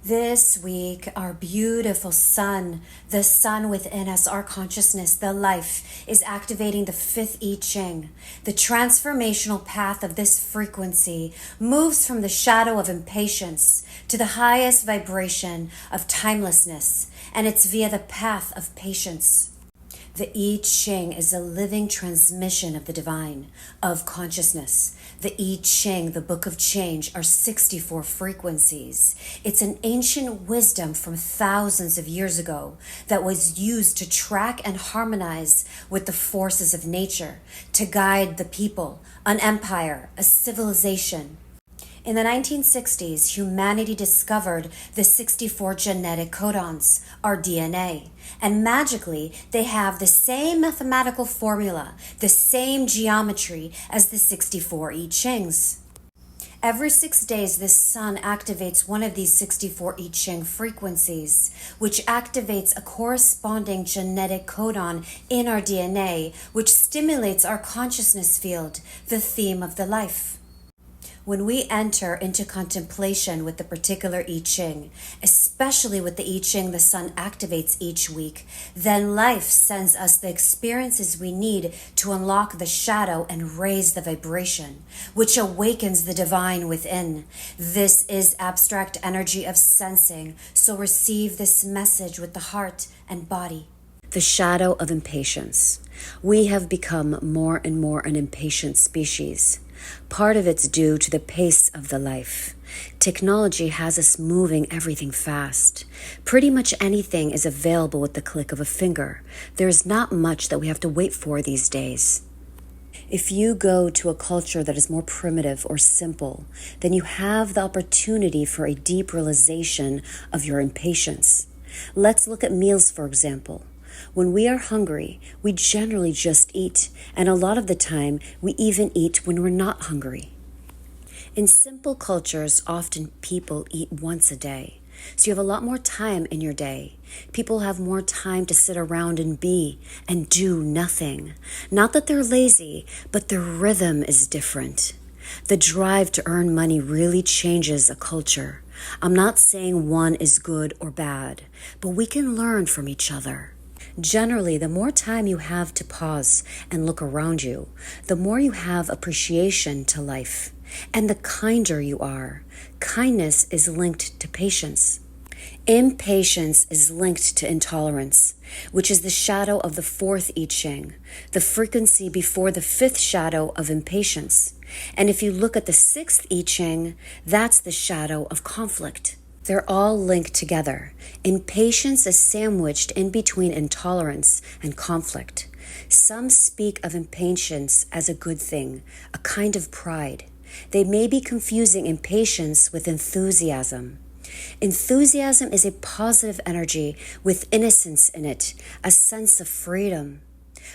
This week, our beautiful sun, the sun within us, our consciousness, the life, is activating the fifth I Ching. The transformational path of this frequency moves from the shadow of impatience to the highest vibration of timelessness, and it's via the path of patience. The I Ching is a living transmission of the divine, of consciousness. The I Ching, the Book of Change, are 64 frequencies. It's an ancient wisdom from thousands of years ago that was used to track and harmonize with the forces of nature, to guide the people, an empire, a civilization. In the 1960s, humanity discovered the 64 genetic codons, our DNA, and magically they have the same mathematical formula, the same geometry as the 64 I Chings. Every 6 days, the sun activates one of these 64 I Ching frequencies, which activates a corresponding genetic codon in our DNA, which stimulates our consciousness field, the theme of the life. When we enter into contemplation with the particular I Ching, especially with the I Ching the sun activates each week, then life sends us the experiences we need to unlock the shadow and raise the vibration, which awakens the divine within. This is abstract energy of sensing, so receive this message with the heart and body. The shadow of impatience. We have become more and more an impatient species. Part of it's due to the pace of the life. Technology has us moving everything fast. Pretty much anything is available with the click of a finger. There's not much that we have to wait for these days. If you go to a culture that is more primitive or simple, then you have the opportunity for a deep realization of your impatience. Let's look at meals, for example. When we are hungry, we generally just eat, and a lot of the time, we even eat when we're not hungry. In simple cultures, often people eat once a day, so you have a lot more time in your day. People have more time to sit around and be and do nothing. Not that they're lazy, but their rhythm is different. The drive to earn money really changes a culture. I'm not saying one is good or bad, but we can learn from each other. Generally, the more time you have to pause and look around you, the more you have appreciation to life, and the kinder you are. Kindness is linked to patience. Impatience is linked to intolerance, which is the shadow of the fourth I Ching, the frequency before the fifth shadow of impatience. And if you look at the sixth I Ching, that's the shadow of conflict. They're all linked together. Impatience is sandwiched in between intolerance and conflict. Some speak of impatience as a good thing, a kind of pride. They may be confusing impatience with enthusiasm. Enthusiasm is a positive energy with innocence in it, a sense of freedom.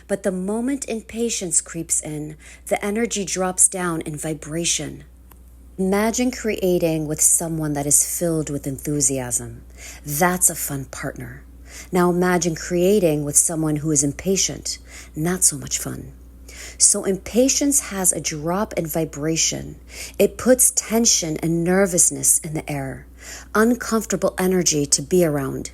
But the moment impatience creeps in, the energy drops down in vibration. Imagine creating with someone that is filled with enthusiasm. That's a fun partner. Now imagine creating with someone who is impatient. Not so much fun. So impatience has a drop in vibration. It puts tension and nervousness in the air, uncomfortable energy to be around.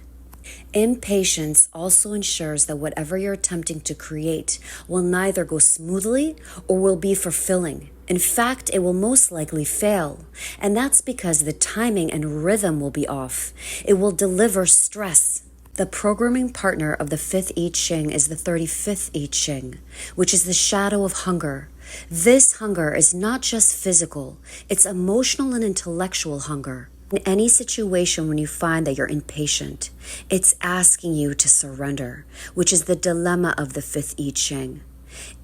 Impatience also ensures that whatever you're attempting to create will neither go smoothly or will be fulfilling. In fact, it will most likely fail, and that's because the timing and rhythm will be off. It will deliver stress. The programming partner of the fifth I Ching is the 35th I Ching, which is the shadow of hunger. This hunger is not just physical, it's emotional and intellectual hunger. In any situation when you find that you're impatient, it's asking you to surrender, which is the dilemma of the fifth I Ching.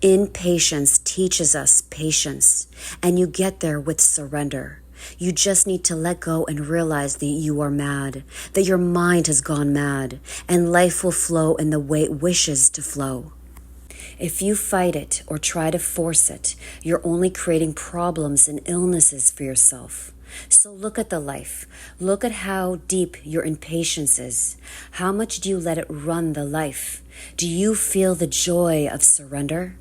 Impatience teaches us patience, and you get there with surrender. You just need to let go and realize that you are mad, that your mind has gone mad, and life will flow in the way it wishes to flow. If you fight it or try to force it, you're only creating problems and illnesses for yourself. So look at the life. Look at how deep your impatience is. How much do you let it run the life? Do you feel the joy of surrender?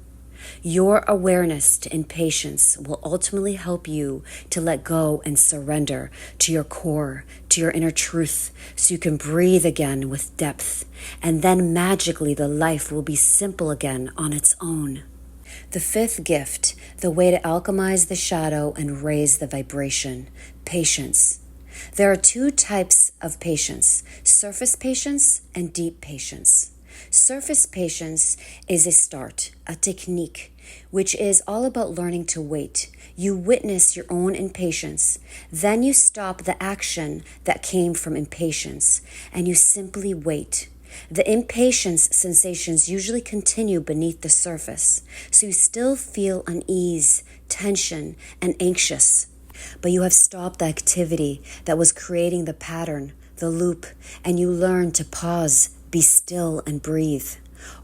Your awareness and patience will ultimately help you to let go and surrender to your core, to your inner truth, so you can breathe again with depth. And then magically the life will be simple again on its own. The fifth gift, the way to alchemize the shadow and raise the vibration, patience. There are two types of patience, surface patience and deep patience. Surface patience is a start, a technique, which is all about learning to wait. You witness your own impatience, then you stop the action that came from impatience, and you simply wait. The impatience sensations usually continue beneath the surface, so you still feel unease, tension, and anxious. But you have stopped the activity that was creating the pattern, the loop, and you learn to pause, be still, and breathe.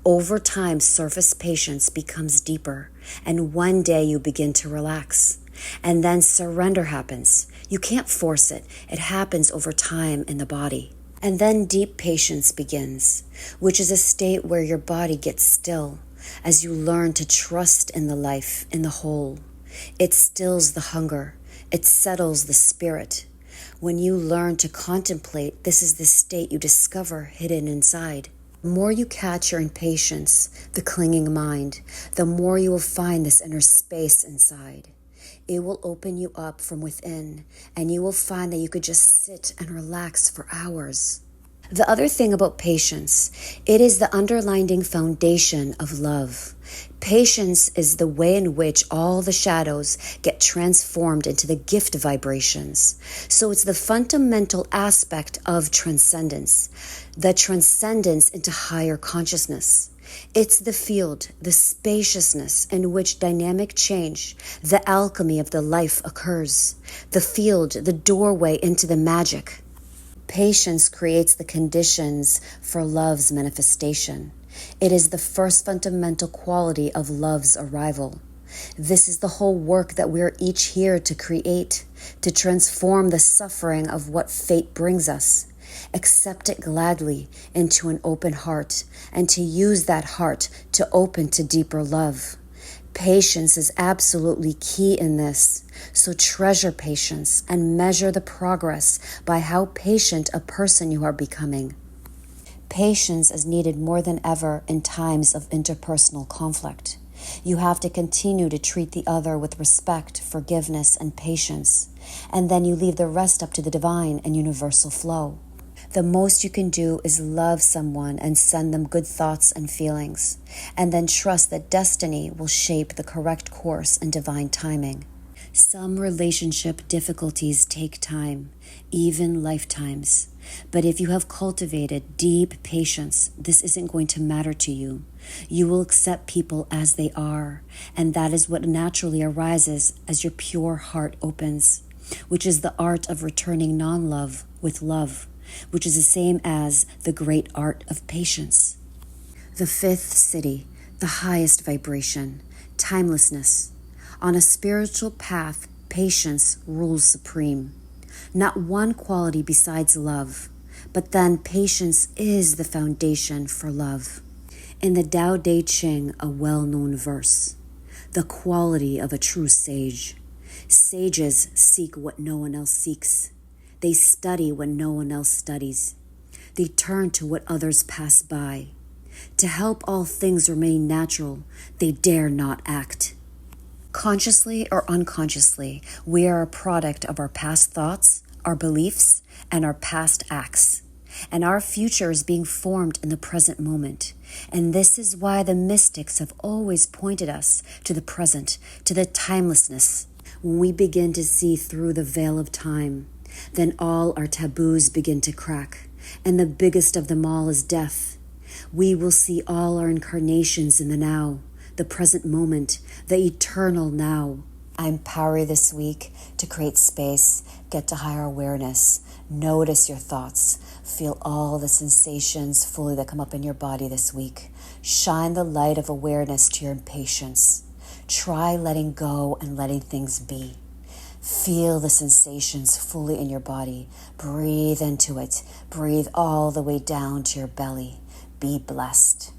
Over time, surface patience becomes deeper, and one day you begin to relax. And then surrender happens. You can't force it. It happens over time in the body. And then deep patience begins, which is a state where your body gets still as you learn to trust in the life, in the whole. It stills the hunger. It settles the spirit. When you learn to contemplate, this is the state you discover hidden inside. The more you catch your impatience, the clinging mind, the more you will find this inner space inside. It will open you up from within, and you will find that you could just sit and relax for hours. The other thing about patience, it is the underlying foundation of love. Patience is the way in which all the shadows get transformed into the gift vibrations. So it's the fundamental aspect of transcendence, the transcendence into higher consciousness. It's the field, the spaciousness in which dynamic change, the alchemy of the life occurs. The field, the doorway into the magic. Patience creates the conditions for love's manifestation. It is the first fundamental quality of love's arrival. This is the whole work that we're each here to create, to transform the suffering of what fate brings us. Accept it gladly into an open heart, and to use that heart to open to deeper love. Patience is absolutely key in this, so treasure patience and measure the progress by how patient a person you are becoming. Patience is needed more than ever in times of interpersonal conflict. You have to continue to treat the other with respect, forgiveness, and patience, and then you leave the rest up to the divine and universal flow. The most you can do is love someone and send them good thoughts and feelings, and then trust that destiny will shape the correct course and divine timing. Some relationship difficulties take time, even lifetimes. But if you have cultivated deep patience, this isn't going to matter to you. You will accept people as they are, and that is what naturally arises as your pure heart opens, which is the art of returning non-love with love, which is the same as the great art of patience. The fifth city, the highest vibration, timelessness. On a spiritual path, patience rules supreme. Not one quality besides love, but then patience is the foundation for love. In the Tao Te Ching, a well-known verse, the quality of a true sage. Sages seek what no one else seeks. They study what no one else studies. They turn to what others pass by. To help all things remain natural, they dare not act. Consciously or unconsciously, we are a product of our past thoughts, our beliefs, and our past acts. And our future is being formed in the present moment. And this is why the mystics have always pointed us to the present, to the timelessness. When we begin to see through the veil of time, then all our taboos begin to crack, and the biggest of them all is death. We will see all our incarnations in the now, the present moment, the eternal now. I empower you this week to create space, get to higher awareness, notice your thoughts, feel all the sensations fully that come up in your body this week. Shine the light of awareness to your impatience. Try letting go and letting things be. Feel the sensations fully in your body. Breathe into it. Breathe all the way down to your belly. Be blessed.